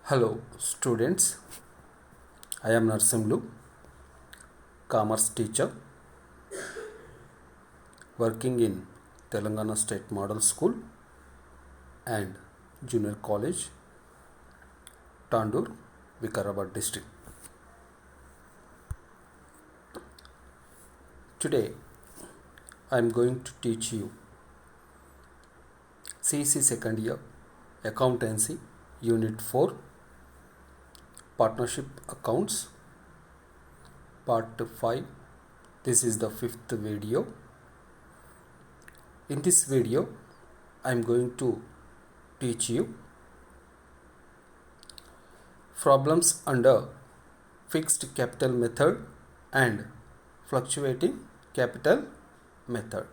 Hello students, I am Narsimlu, commerce teacher working in Telangana State Model School and Junior College, Tandur, Vikarabad district. Today I am going to teach you CEC second year Accountancy Unit 4 Partnership Accounts Part 5. This is the fifth video. In this video, I am going to teach you problems under fixed capital method and fluctuating capital method.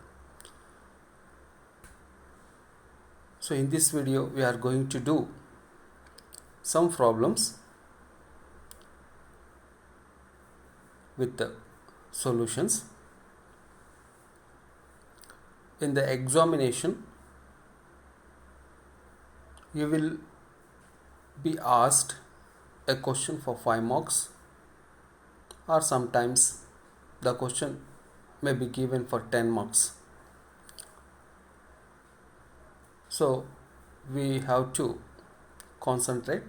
So in this video, we are going to do some problems with the solutions. In the examination, you will be asked a question for 5 marks, or sometimes the question may be given for 10 marks. So we have to concentrate,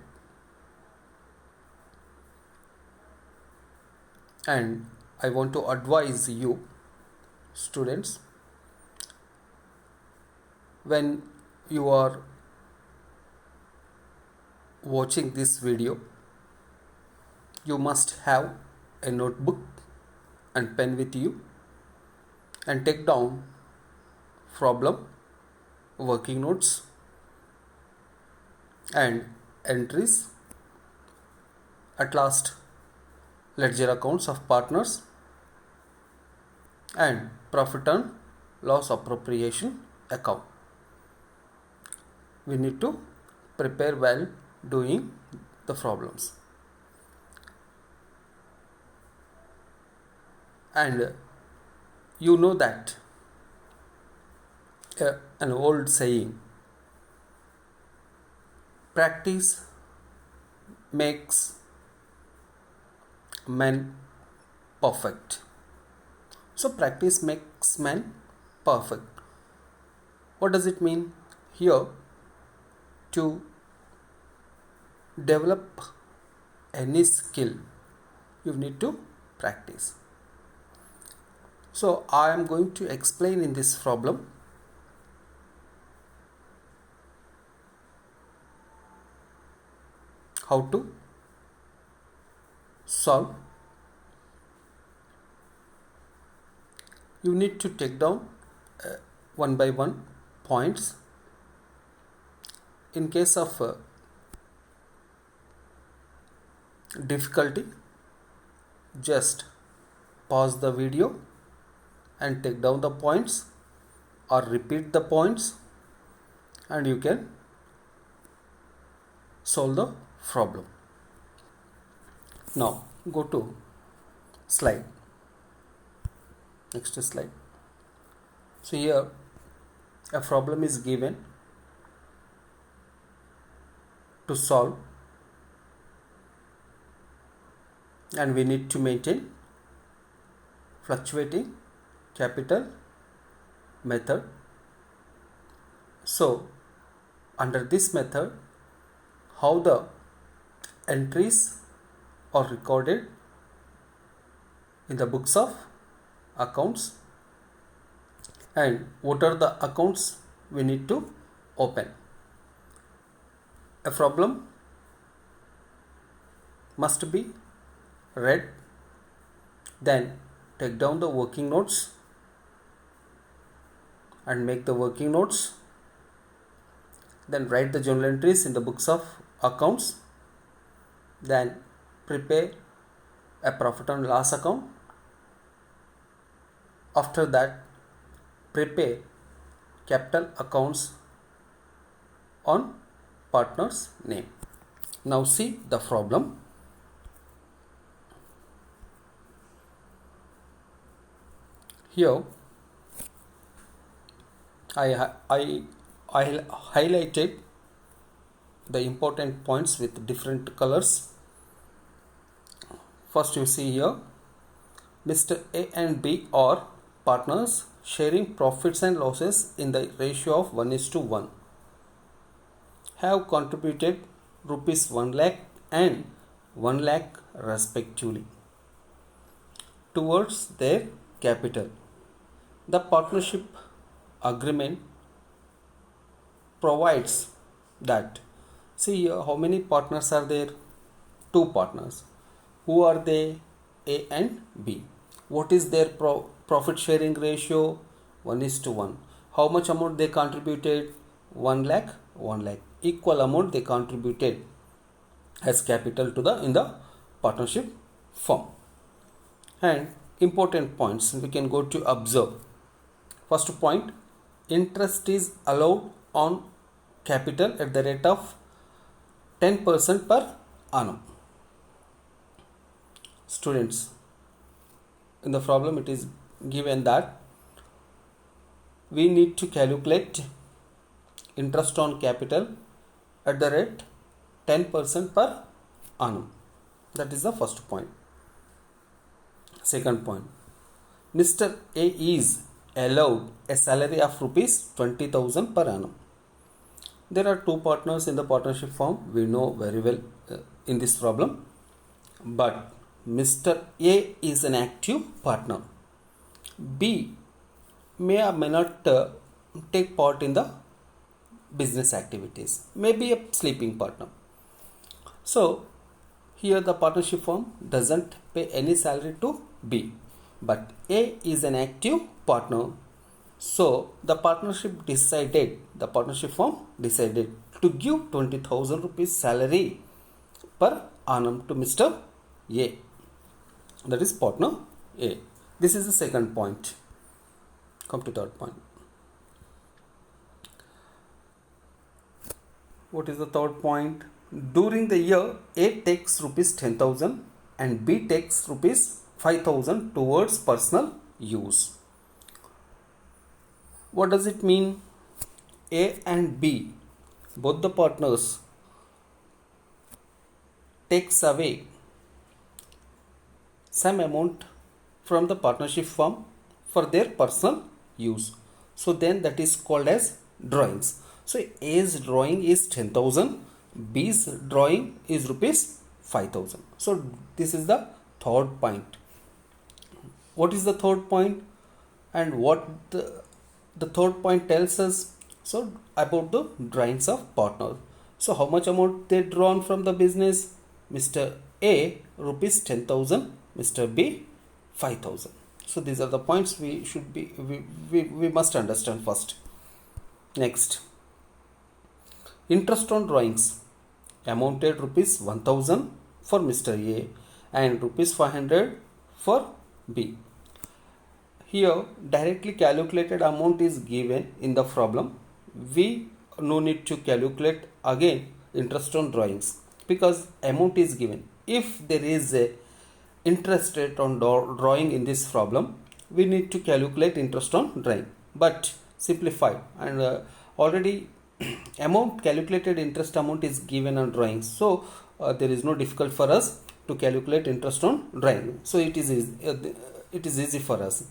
and I want to advise you students, when you are watching this video, you must have a notebook and pen with you and take down problem, working notes and entries, at last ledger accounts of partners and profit and loss appropriation account. We need to prepare while doing the problems. And you know that an old saying, practice makes men perfect. So practice makes men perfect. What does it mean? Here, to develop any skill, you need to practice. So I am going to explain in this problem how to solve. You need to take down one by one points. In case of difficulty, just pause the video and take down the points, or repeat the points, and you can solve the problem. Now go to slide. Next slide. So here a problem is given to solve, and we need to maintain fluctuating capital method. So under this method, how the entries are recorded in the books of accounts, and what are the accounts we need to open. A problem must be read, then take down the working notes and make the working notes, then write the journal entries in the books of accounts, then prepare a profit and loss account. After that, prepare capital accounts on partner's name. Now see the problem. Here I highlighted the important points with different colors. First, you see here, Mr. A and B are partners sharing profits and losses in the ratio of 1:1. Have contributed rupees 1 lakh and 1 lakh respectively towards their capital. The partnership agreement provides that, see here, how many partners are there? 2 partners. Who are they? A and B. What is their profit sharing ratio? 1:1. How much amount they contributed? 1 lakh, 1 lakh. Equal amount they contributed as capital to in the partnership firm. And important points we can go to observe. First point, interest is allowed on capital at the rate of 10% per annum. Students, in the problem it is given that we need to calculate interest on capital at the rate 10% per annum. That is the first point. Second point, Mr. A is allowed a salary of rupees 20,000 per annum. There are 2 partners in the partnership firm. We know very well in this problem. But Mr. A is an active partner. B may or may not take part in the business activities. Maybe a sleeping partner. So here the partnership firm doesn't pay any salary to B. But A is an active partner. So the partnership firm decided to give 20,000 rupees salary per annum to Mr. A. That is partner A. This is the second point. Come to third point. What is the third point? During the year, A takes rupees 10,000 and B takes rupees 5,000 towards personal use. What does it mean? A and B, both the partners, takes away some amount from the partnership firm for their personal use. So then that is called as drawings. So A's drawing is 10,000, B's drawing is rupees 5,000. So this is the third point. What is the third point? And what the third point tells us? So about the drawings of partners. So how much amount they drawn from the business? Mr. A rupees 10,000, Mr. B 5,000. So these are the points we must understand first. Next, interest on drawings amounted rupees 1,000 for Mr. A and rupees 500 for B. Here directly calculated amount is given in the problem. We no need to calculate again interest on drawings because amount is given. If there is a interest rate on drawing in this problem, we need to calculate interest on drawing, but simplify, and already amount calculated interest amount is given on drawings, so there is no difficult for us to calculate interest on drawing. So it is easy for us.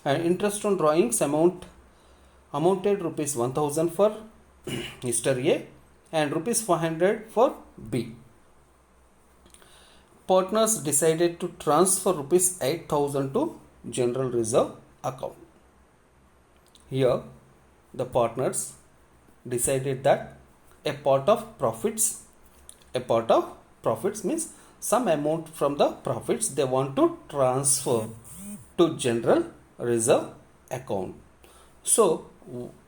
And interest on drawings amounted rupees 1,000 for Mr. A and rupees 400 for B. Partners decided to transfer rupees 8,000 to general reserve account. Here the partners decided that a part of profits means some amount from the profits they want to transfer to general reserve account. So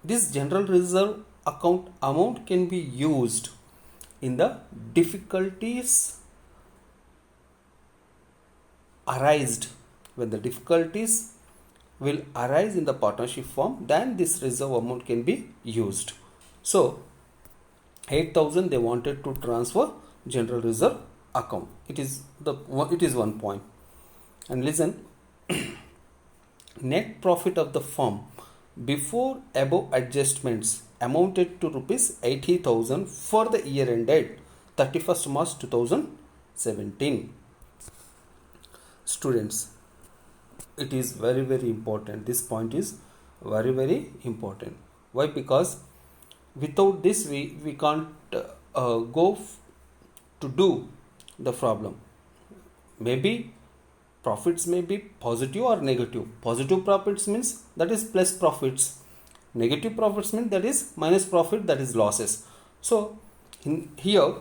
this general reserve account amount can be used in the difficulties arised. When the difficulties will arise in the partnership firm, then this reserve amount can be used. So 8,000 they wanted to transfer general reserve account. It is one point. And listen, net profit of the firm before above adjustments amounted to rupees 80,000 for the year ended 31st March 2017. Students, it is very important. This point is very important. Why? Because without this we can't to do the problem. Maybe profits may be positive or negative. Positive profits means that is plus profits. Negative profits means that is minus profit, that is losses. So here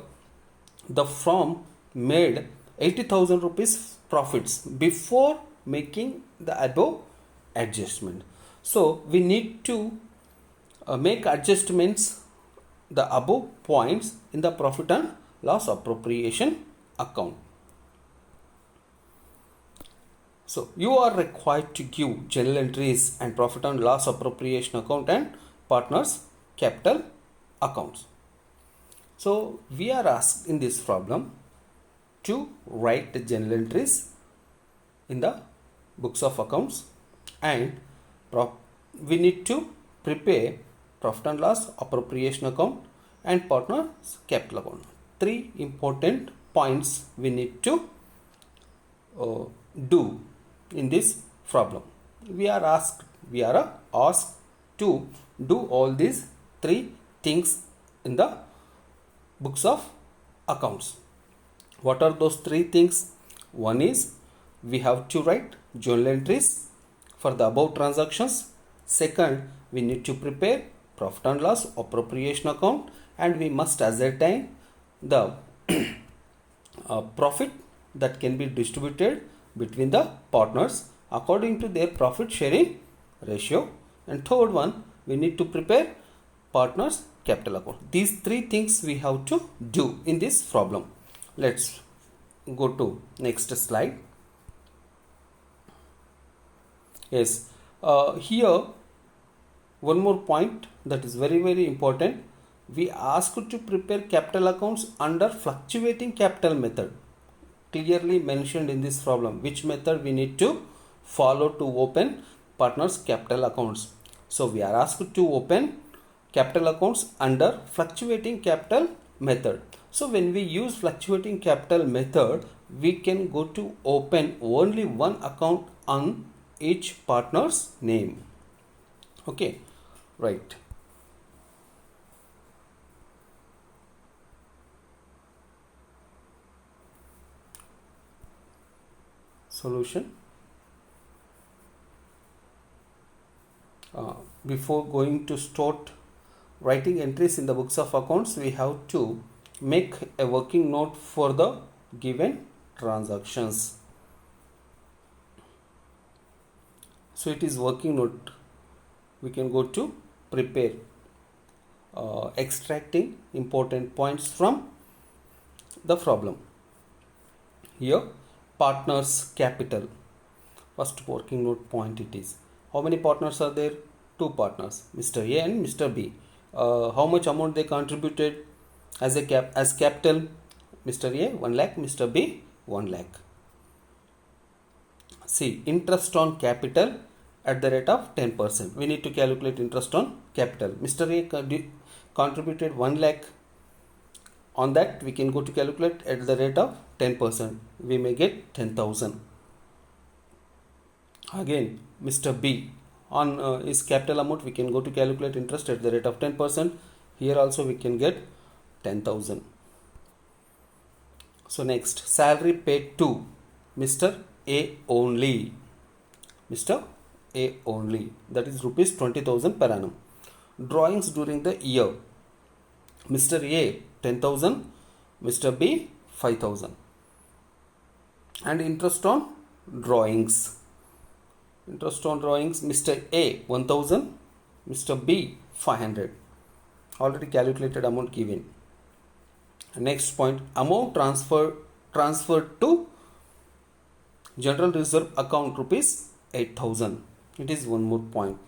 the firm made 80,000 rupees profits before making the above adjustment. So we need to make adjustments the above points in the profit and loss appropriation account. So you are required to give journal entries and profit and loss appropriation account and partners capital accounts. So we are asked in this problem to write the journal entries in the books of accounts, and we need to prepare profit and loss appropriation account and partners capital account. Three important points we need to do in this problem. We are asked to do all these three things in the books of accounts. What are those three things? One is we have to write journal entries for the above transactions. Second, we need to prepare profit and loss appropriation account, and we must ascertain the profit that can be distributed between the partners according to their profit sharing ratio. And third one, we need to prepare partners capital account. These three things we have to do in this problem. Let's go to next slide. Yes, here one more point that is very important. We asked to prepare capital accounts under fluctuating capital method. Clearly mentioned in this problem which method we need to follow to open partners capital accounts. So we are asked to open capital accounts under fluctuating capital method. So when we use fluctuating capital method, we can go to open only one account on each partner's name. Okay, right. Solution. Before going to start writing entries in the books of accounts, we have to make a working note for the given transactions. So it is working note. We can go to prepare, extracting important points from the problem. Here partners capital, first working note point it is. How many partners are there? Two partners, Mr. A and Mr. B. How much amount they contributed as capital? Mr. A 1 lakh, Mr. B 1 lakh. See, interest on capital at the rate of 10%. We need to calculate interest on capital. Mr. A contributed 1 lakh. On that we can go to calculate at the rate of 10%. We may get 10,000. Again, Mr. B on his capital amount we can go to calculate interest at the rate of 10%. Here also we can get 10,000. So next, salary paid to Mr. A only. Mr. A only, that is rupees 20,000 per annum. Drawings during the year. Mr. A 10,000, Mr. B 5,000. And interest on drawings. Interest on drawings, Mr. A 1,000, Mr. B 500. Already calculated amount given. Next point, amount transferred to general reserve account rupees 8,000. It is one more point.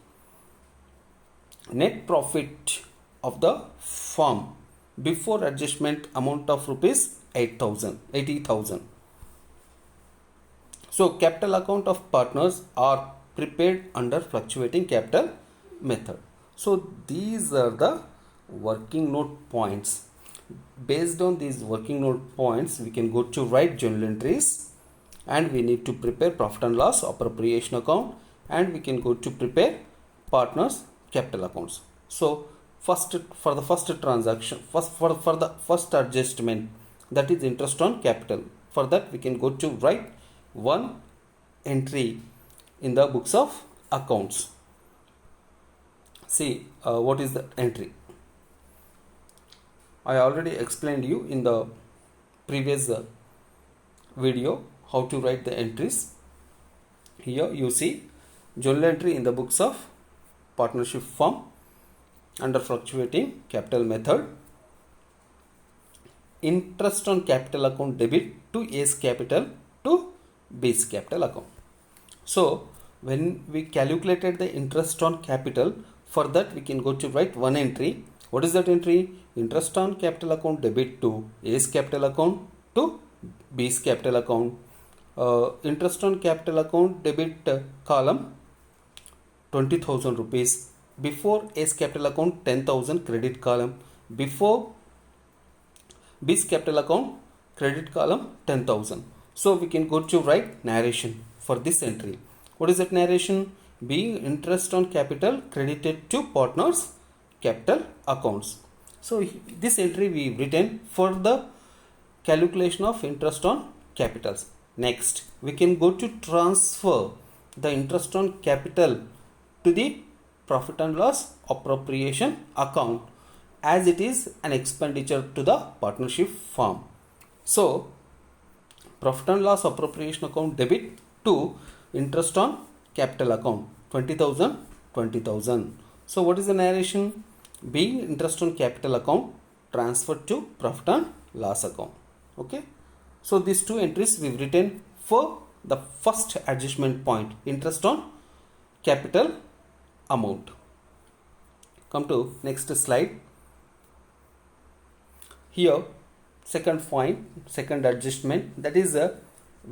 Net profit of the firm before adjustment amount of rupees 80,000. So capital account of partners are prepared under fluctuating capital method. So these are the working note points. Based on these working note points, we can go to write journal entries, and we need to prepare profit and loss appropriation account, and we can go to prepare partners capital accounts. So first, for the first transaction, for the first adjustment, that is interest on capital, for that we can go to write one entry in the books of accounts. See what is the entry. I already explained you in the previous video how to write the entries. Here you see journal entry in the books of partnership firm under fluctuating capital method. Interest on capital account debit to A's capital to B's capital account. So when we calculated the interest on capital, for that we can go to write one entry. What is that entry? Interest on capital account debit to A's capital account to B's capital account. Interest on capital account debit column 20,000 rupees. Before A's capital account 10,000 credit column. Before B's capital account credit column 10,000. So we can go to write narration for this entry. What is that narration? Being interest on capital credited to partners capital accounts. So this entry we written for the calculation of interest on capitals. Next, we can go to transfer the interest on capital to the profit and loss appropriation account, as it is an expenditure to the partnership firm. So profit and loss appropriation account debit to interest on capital account 20,000. So what is the narration? Being interest on capital account transferred to profit and loss account. Okay. So these two entries we've written for the first adjustment point, interest on capital amount. Come to next slide. Here second point, second adjustment, that is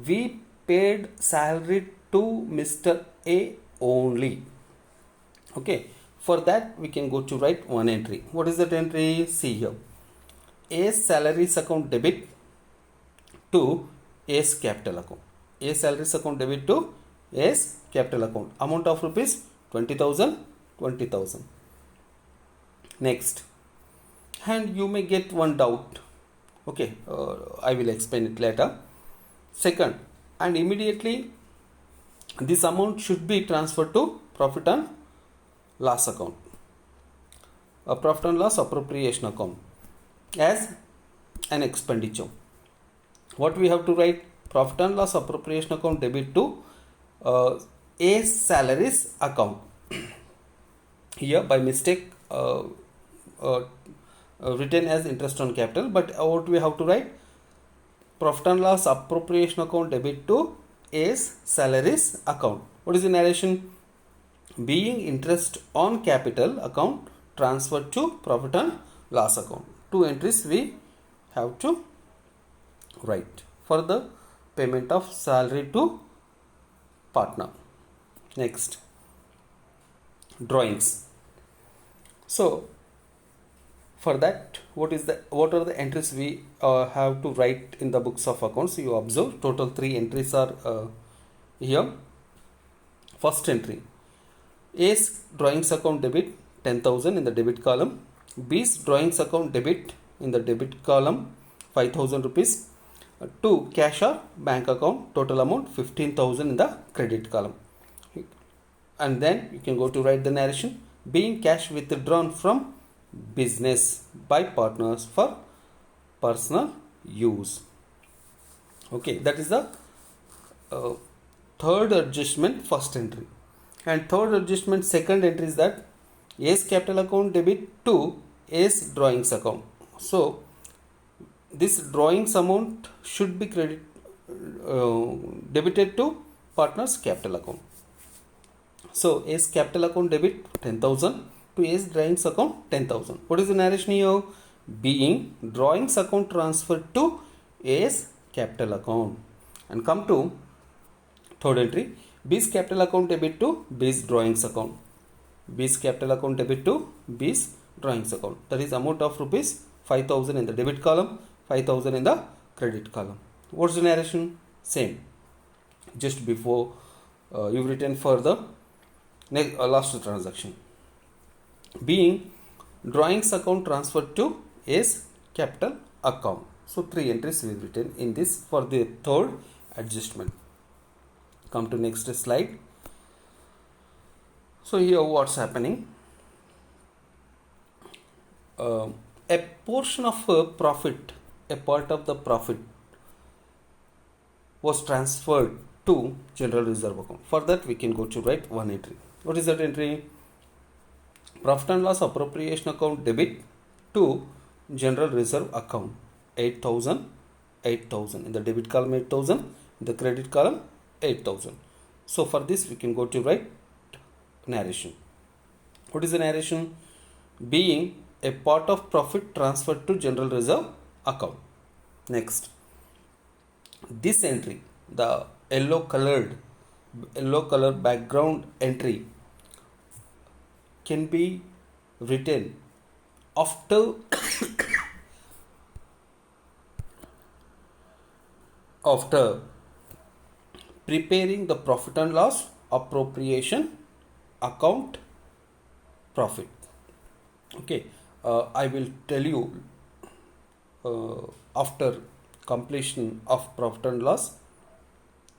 we paid salary to Mr. A only. Okay, for that we can go to write one entry. What is that entry? See here, A's salaries account debit to A's capital account. A's salaries account debit to A's capital account. Amount of rupees 20,000. Next, and you may get one doubt. Okay, I will explain it later. Second, and immediately this amount should be transferred to profit and loss account, a profit and loss appropriation account, as an expenditure. What we have to write? Profit and loss appropriation account debit to A's salaries account. Here by mistake written as interest on capital, but what we have to write? Profit and loss appropriation account debit to A's salaries account. What is the narration? Being interest on capital account transferred to profit and loss account. Two entries we have to write for the payment of salary to partner. Next, drawings. So for that, what are the entries we have to write in the books of accounts? You observe total 3 entries are here. First entry, A's drawings account debit 10,000 in the debit column, B's drawings account debit in the debit column 5,000 rupees, to cash or bank account total amount 15,000 in the credit column. And then you can go to write the narration, being cash withdrawn from business by partners for personal use. Okay, that is the third adjustment, first entry. And third adjustment, second entry, is that A's capital account debit to A's drawings account. So this drawings amount should be debited to partner's capital account. So A's capital account debit 10,000 to A's drawings account 10,000. What is the narration here? Being drawings account transferred to A's capital account. And come to third entry, B's capital account debit to B's drawings account. B's capital account debit to B's drawings account. That is amount of rupees 5,000 in the debit column, 5,000 in the credit column. What's the narration? Same. Just before you've written for the last transaction. Being drawings account transferred to A's capital account. So 3 entries we've written in this for the third adjustment. Come to next slide. So here what's happening? A portion of a profit, a part of the profit was transferred to general reserve account. For that we can go to write one entry. What is that entry? Profit and loss appropriation account debit to general reserve account 8,000 in the debit column 8,000, in the credit column 8,000. So for this we can go to write narration. What is the narration? Being a part of profit transferred to general reserve account. Next, this entry, the yellow color background entry, can be written after preparing the profit and loss appropriation account profit. Okay, I will tell you after completion of profit and loss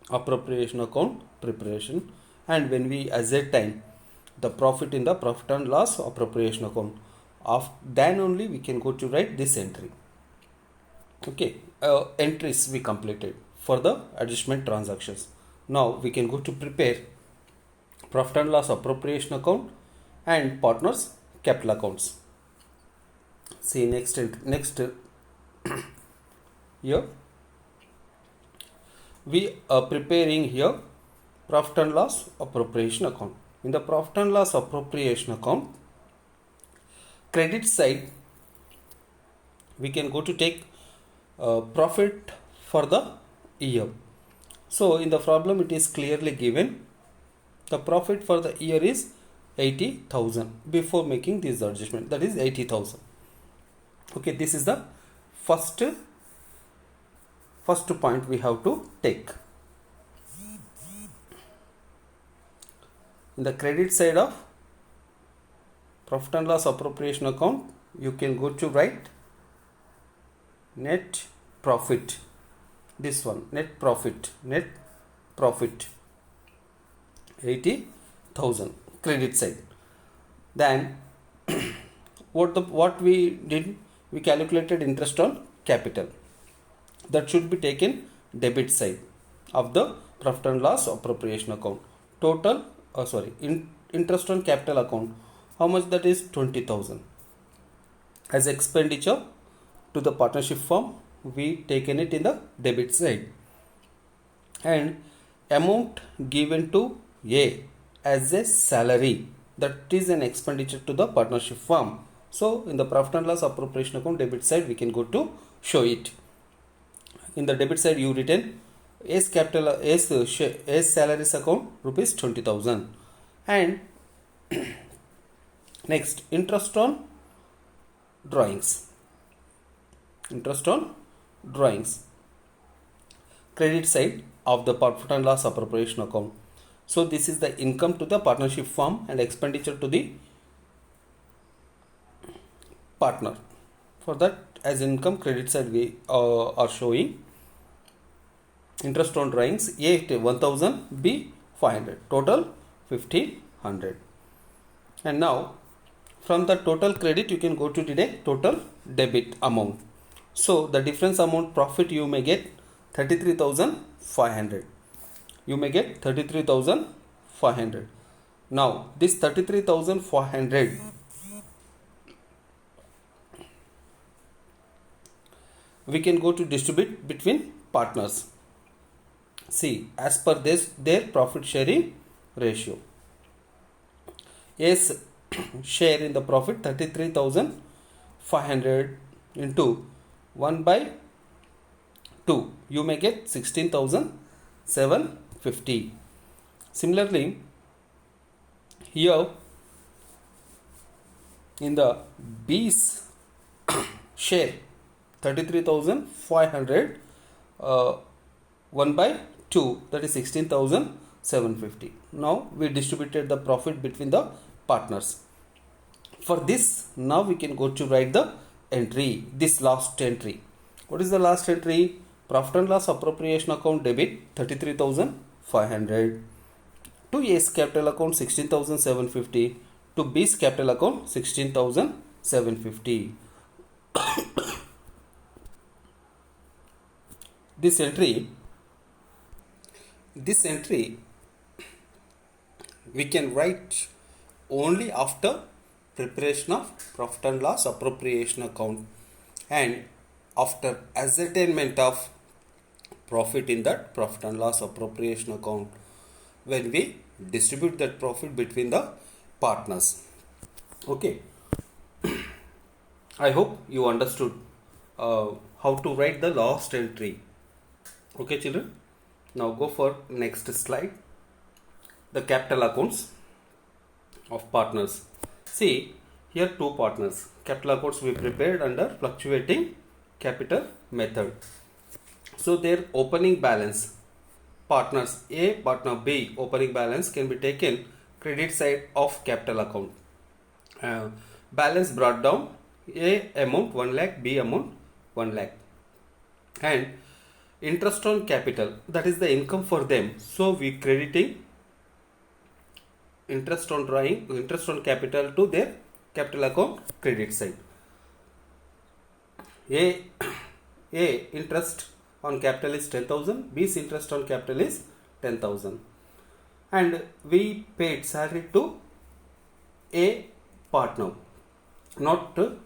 appropriation account preparation, and when we ascertain the profit in the profit and loss appropriation account, then only we can go to write this entry. Okay, entries we completed for the adjustment transactions. Now we can go to prepare profit and loss appropriation account and partners capital accounts. See next here we are preparing here profit and loss appropriation account. In the profit and loss appropriation account, credit side we can go to take profit for the year. So in the problem it is clearly given the profit for the year is 80,000 before making this adjustment, that is 80,000. Okay, this is the first point we have to take. In the credit side of profit and loss appropriation account, you can go to write net profit. This one, net profit 80,000 credit side. Then what we did, we calculated interest on capital. That should be taken debit side of the profit and loss appropriation account. Total interest on capital account, how much that is? 20,000 as expenditure to the partnership firm, we taken it in the debit side. And amount given to A as a salary, that is an expenditure to the partnership firm. So in the profit and loss appropriation account debit side we can go to show it. In the debit side you written A's salaries account rupees 20,000, and next interest on drawings, credit side of the profit and loss appropriation account. So this is the income to the partnership firm and expenditure to the partner. For that, as income, credit side we are showing interest on drawings A 1,000, B 500, total 1,500. And now from the total credit you can go to deduct total debit amount. So the difference amount profit you may get 33,500. You may get 33,500. Now this 33,500 we can go to distribute between partners. See, as per this their profit sharing ratio. A's share in the profit 33,500 into 1/2, you may get 16,750. Similarly, here in the B's share 33,500, 1 by 2, that is 16,750. Now we distributed the profit between the partners. For this, now we can go to write the entry, this last entry. What is the last entry? Profit and loss appropriation account debit 33,500, to A's capital account 16,750, to B's capital account 16,750. This entry we can write only after preparation of profit and loss appropriation account and after ascertainment of profit in that profit and loss appropriation account, when we distribute that profit between the partners. Okay, I hope you understood how to write the last entry. Okay children, now go for next slide. The capital accounts of partners. See, here two partners. Capital accounts we prepared under fluctuating capital method. So their opening balance, partners A, partner B, opening balance can be taken credit side of capital account. Balance brought down, A amount 1 lakh, B amount 1 lakh. And interest on capital, that is the income for them. So we crediting interest on capital to their capital account credit side. A interest on capital is 10,000, B's interest on capital is 10,000, and we paid salary to A partner, not to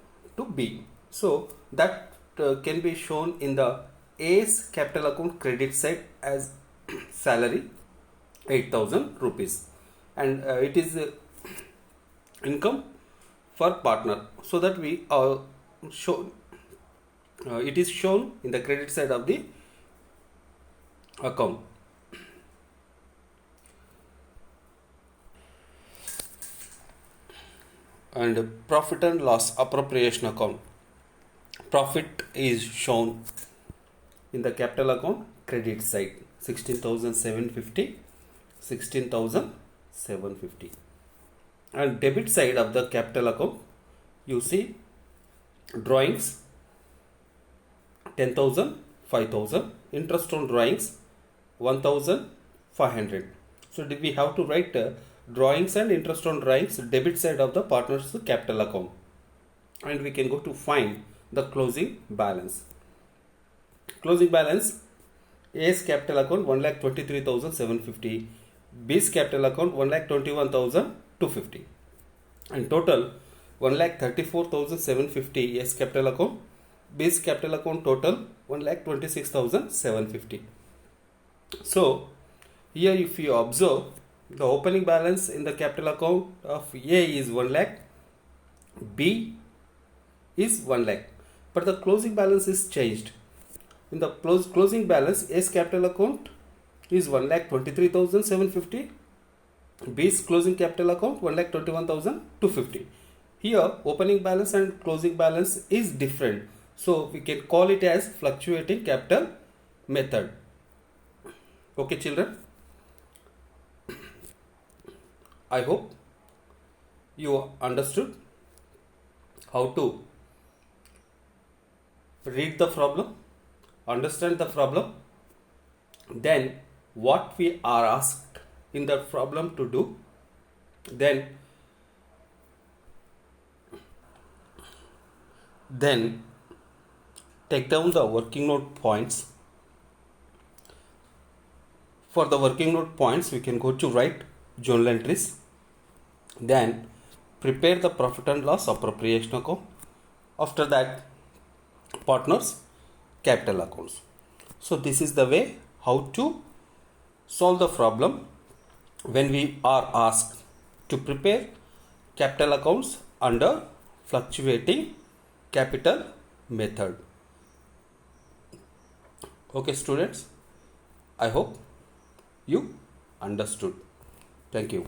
B. So that can be shown in the A's capital account credit side as salary 8,000 rupees, and it is income for partner, so that we show it is shown in the credit side of the account. And profit and loss appropriation account, profit is shown in the capital account credit side 16,750, 16,750, and debit side of the capital account you see drawings 10,000, 5,000, interest on drawings 1,500. So we have to write drawings and interest on drawings debit side of the partner's capital account, and we can go to find the closing balance. Closing balance, A's capital account 1,23,750, B's capital account 1,21,250, and total 1,34,750 A's capital account, B's capital account total 1,26,750. So here if you observe, the opening balance in the capital account of A is 1 lakh, B is 1 lakh, but the closing balance is changed. In the closing balance, A's capital account is 1,23,750, B's closing capital account 1,21,250. Here opening balance and closing balance is different, so we can call it as fluctuating capital method. Okay children, I hope you understood how to read the problem, understand the problem, then what we are asked in the problem to do, then take down the working note points. For the working note points, we can go to write journal entries, then prepare the profit and loss appropriation account. After that, partners capital accounts. So this is the way how to solve the problem when we are asked to prepare capital accounts under fluctuating capital method. Okay students, I hope you understood. Thank you.